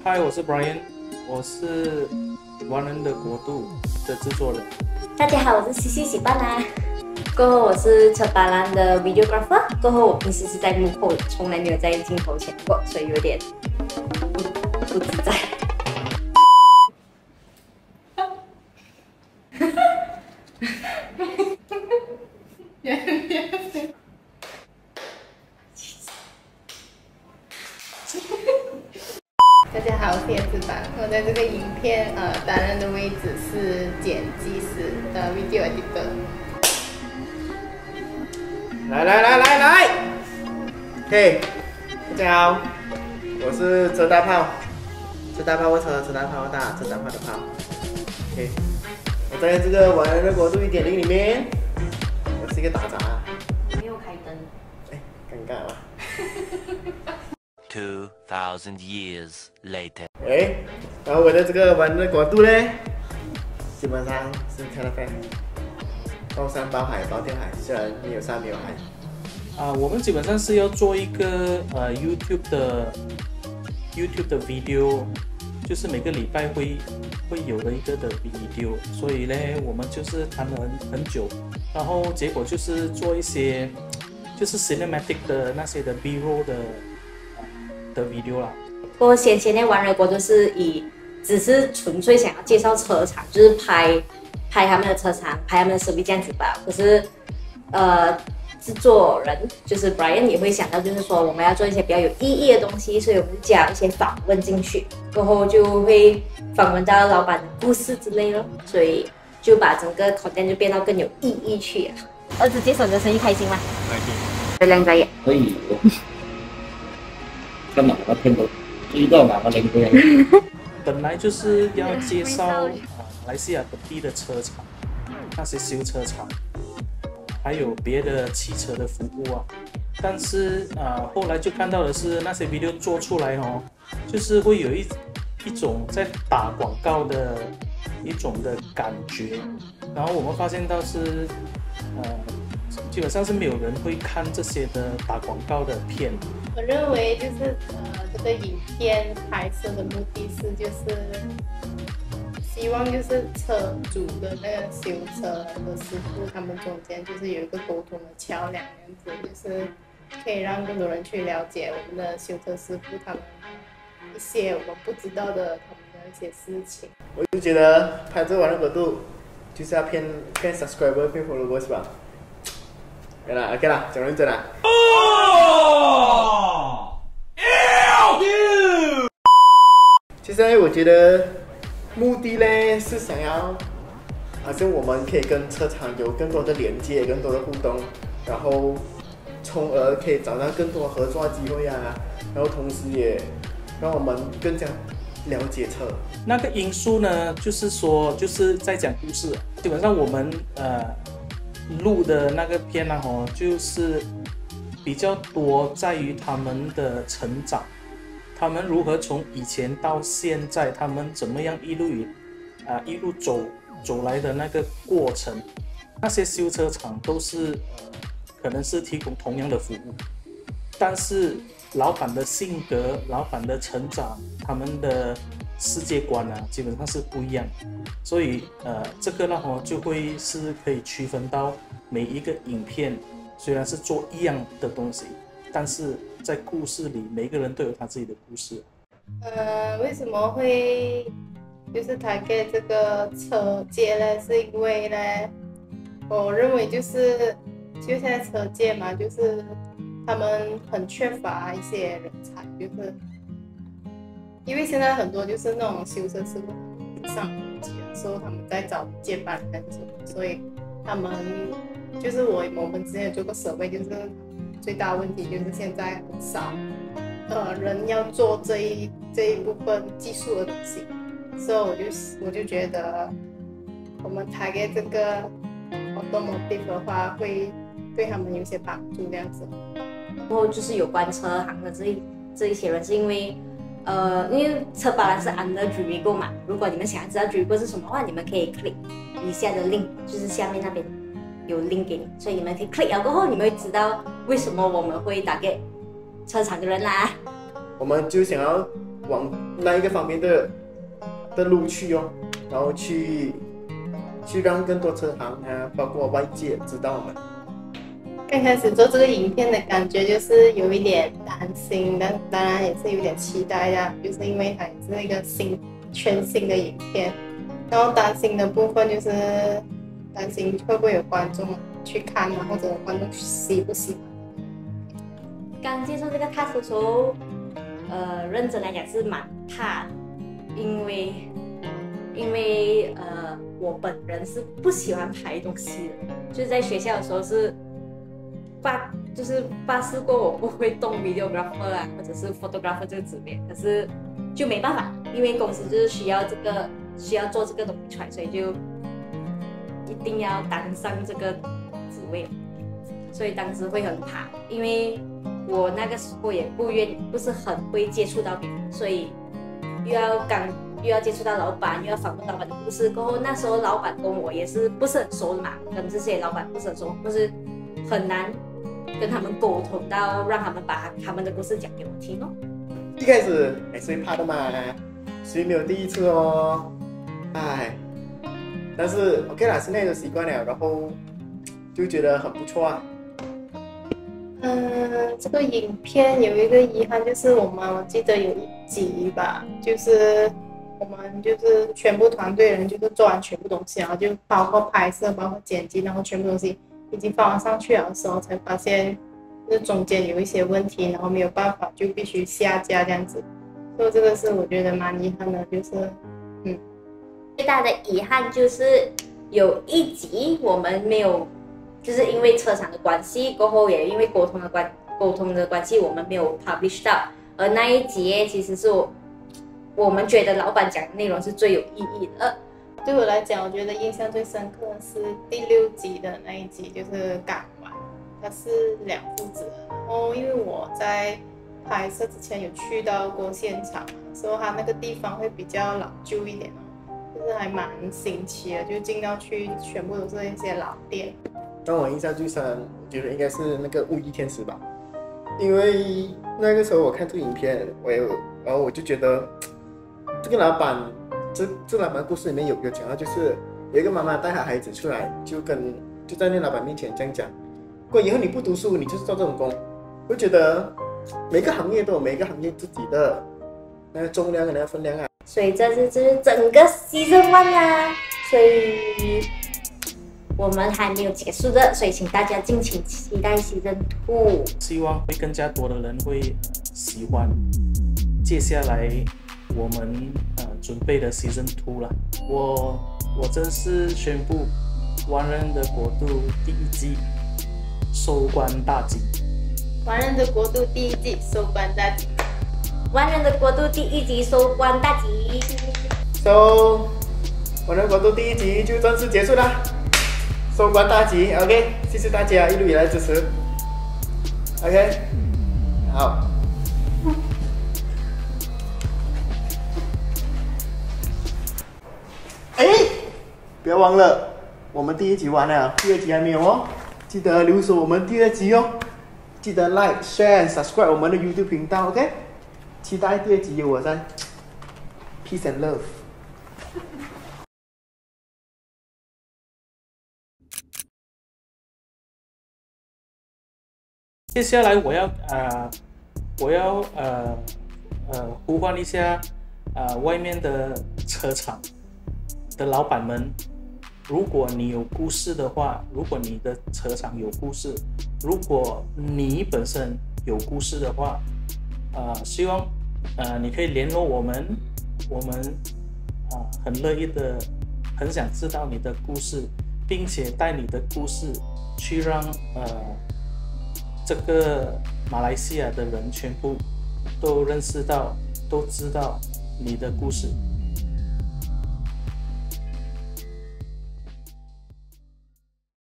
嗨，我是 Brian， 我是玩人的国度的制作人。大家好，我是西西喜伴啦。过后我是车巴兰的 videographer。过后我平时是在幕后，从来没有在镜头前过，所以有点不自在。大家好，我是叶子凡。我在这个影片担任的位置是剪辑师的 video editor。来，OK， 大家好，我是车大炮，车大炮车大炮大，车大炮的炮。OK， 我在这个玩人的国度 1.0 里面，我是一个打杂。没有开灯。哎，尴尬了。2,000 years later。然后我的这个玩的国度呢，基本上是看得飞，包山包海包天海，虽然没有山没有海。我们基本上是要做一个YouTube 的 video， 就是每个礼拜会有的一个的 video， 所以呢，我们就是谈了很久，然后结果就是做一些就是 cinematic 的那些的 B-roll 的 video 啦。我先前的玩人国度是只是纯粹想要介绍车厂，就是拍他们的车厂，拍他们的设备这样子吧。可是制作人就是 Brian 也会想到，就是说我们要做一些比较有意义的东西，所以我们加一些访问进去，过后就会访问到老板的故事之类咯，所以就把整个 content 就变到更有意义去了。儿子接手你的生意开心吗？开心。这两个也可以。看哪个片都知道哪个人不一样。本来就是要介绍马来西亚本地的车厂，那些修车厂，还有别的汽车的服务啊。但是后来就看到的是那些 video 做出来哦，就是会有一种在打广告的一种的感觉。然后我们发现到是基本上是没有人会看这些的打广告的片。我认为就是这个影片拍摄的目的是就是希望就是车主的那个修车的师傅他们中间就是有一个沟通的桥梁，这样子就是可以让更多人去了解我们的修车师傅他们一些我们不知道的他们的一些事情。我就觉得拍这玩的国度就是要骗 subscriber 骗 follower 是吧？OK 啦，讲认真啦。其实我觉得目的呢是想要，好像我们可以跟车厂有更多的连接、更多的互动，然后从而可以找到更多合作机会啊，然后同时也让我们更加了解车。那个因素呢，就是说就是在讲故事，基本上我们录的那个片啊，就是比较多在于他们的成长，他们如何从以前到现在，他们怎么样一路走来的那个过程。那些修车厂都是可能是提供同样的服务，但是老板的性格、老板的成长、他们的世界观啊，基本上是不一样，所以这个呢就会是可以区分到每一个影片虽然是做一样的东西，但是在故事里每个人都有他自己的故事。为什么会就是target这个车界呢？是因为呢，我认为就现在车界嘛，就是他们很缺乏一些人才，就是因为现在很多就是那种修车师傅上年纪的时候，他们在找接班人，所以他们就是我们之前有做过survey，就是最大的问题就是现在很少人要做这一部分技术的东西，所以我就觉得我们target这个 automotive 的话，会对他们有些帮助这样子。然后就是有关车行的这一些人，是因为车巴兰是 under Jurigo 嘛，如果你们想要知道 Jurigo 是什么的话，你们可以 click 以下的 link， 就是下面那边有 link 给你，所以你们可以 click 了过后，你们会知道为什么我们会打给车厂的人啦。我们就想要往那一个方面的路去哦，然后去让更多车行啊，包括外界知道我们。刚开始做这个影片的感觉就是有一点担心，但当然也是有点期待呀，就是因为它也是一个全新的影片。然后担心的部分就是担心会不会有观众去看啊，或者观众喜不喜欢。刚接触这个 task 的时候，认真来讲是蛮怕的，因为我本人是不喜欢拍东西的，就是在学校的时候就是发誓过我不会动 videographer 啊，或者是 photographer 这个职业，可是就没办法，因为公司就是需要做这个东西出来，所以就一定要当上这个职位，所以当时会很怕，因为我那个时候也不是很会接触到别人，所以又要接触到老板，又要访问老板的故事。过后那时候老板跟我也是不是很熟的嘛，跟这些老板不是很熟，就是很难跟他们沟通到让他们把他们的故事讲给我听哦。一开始还是会怕的嘛，谁没有第一次哦？哎，但是 OK 啦，现在都习惯了，然后就觉得很不错啊。这个影片有一个遗憾，就是我记得有一集吧，就是我们就是全部团队人就是做完全部东西，然后就包括拍摄、包括剪辑，然后全部东西已经放上去了的时候，才发现就是中间有一些问题，然后没有办法就必须下架这样子。所以这个是我觉得蛮遗憾的，就是最大的遗憾就是有一集我们没有。就是因为车厂的关系，过后也因为沟通的关系，我们没有 publish 到。而那一集其实是我们觉得老板讲的内容是最有意义的。对我来讲，我觉得印象最深刻的是第6集的那一集，就是港湾，它是两父子。然后因为我在拍摄之前有去到过现场，所以它那个地方会比较老旧一点哦，就是还蛮新奇的，就进到去全部都是一些老店。让我印象最深，我觉得应该是那个《雾衣天使》吧，因为那个时候我看这个影片，然后我就觉得这个老板，这老板故事里面有讲到，就是有一个妈妈带她孩子出来，就在那老板面前这样讲，如果以后你不读书，你就是做这种工。我觉得每个行业都有每个行业自己的那个重量跟那个分量啊。所以这是整个 Season 1啦，所以我们还没有结束的，所以请大家敬请期待 Season 2。希望会更加多的人会喜欢接下来我们准备的 Season 2了。我正式宣布《玩人的国度》第1季收官大吉。玩人的国度第1季收官大吉。玩人的国度第1集收官大吉。玩人国度第1集就正式结束了。收官大吉 ，OK， 谢谢大家一路以来支持 ，OK， 好。不要忘了，我们第1集完了，第2集还没有哦，记得留守我们第2集哦，记得 like、share、subscribe 我们的 YouTube 频道 ，OK， 期待第2集有我在 ，peace and love。接下来我要呼唤一下外面的车厂的老板们，如果你有故事的话，如果你的车厂有故事，如果你本身有故事的话，希望你可以联络我们很乐意的，很想知道你的故事，并且带你的故事去让这个马来西亚的人全部都认识到，都知道你的故事。